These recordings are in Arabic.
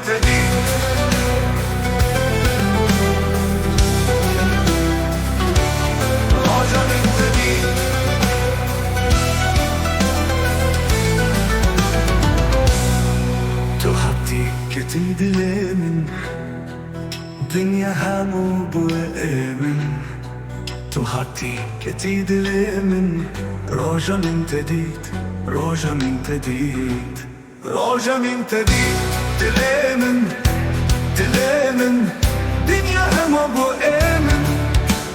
جديد. رجع من جديد. تحدي جديد لمن دنيا همو بأمن. تحدي جديد لمن رجع من جديد. رجع من جديد. رجع من جديد. تلامن تلامن دنيا همو بأمن.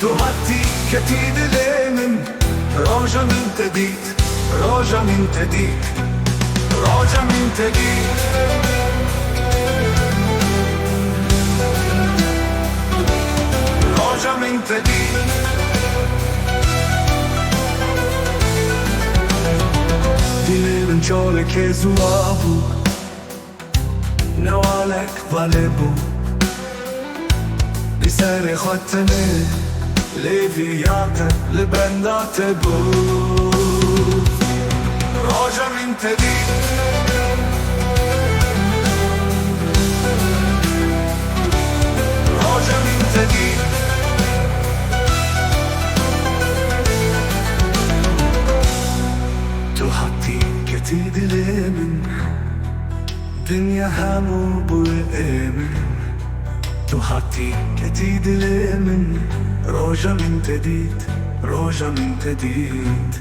تحدي جديد لمن رجع من جديد. رجع من جديد. رجع من جديد. رجع من جديد. Dilerim ciole che zuavu Nawalek valebu Bisere khottene Leviyate Libendate bu Raja min tedid. Raja min tedid. تحدي جديد لمن دنيا همو بأمن. تحدي جديد لمن رجع من جديد. رجع من جديد.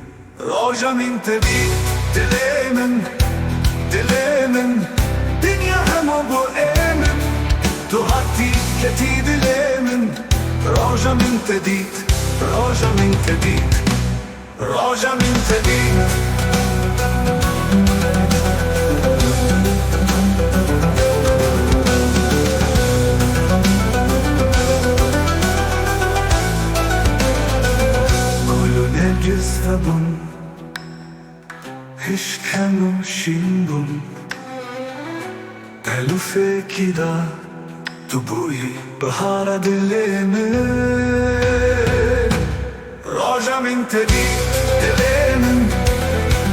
رجع من جديد. تلامن تلامن دنيا همو بأمن. تحدي جديد لمن رجع من جديد. رجع من جديد. رجع من جديد. جذبون هش كانوا شينبون قالوا في كده تبوي بهارة دليمن. راجع من جديد. دليمن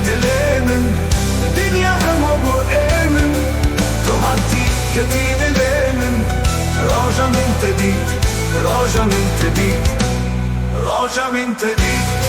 دليمن دنيا همو بأمن. تحدي جديد لمن راجع من جديد. راجع من جديد. راجع من جديد.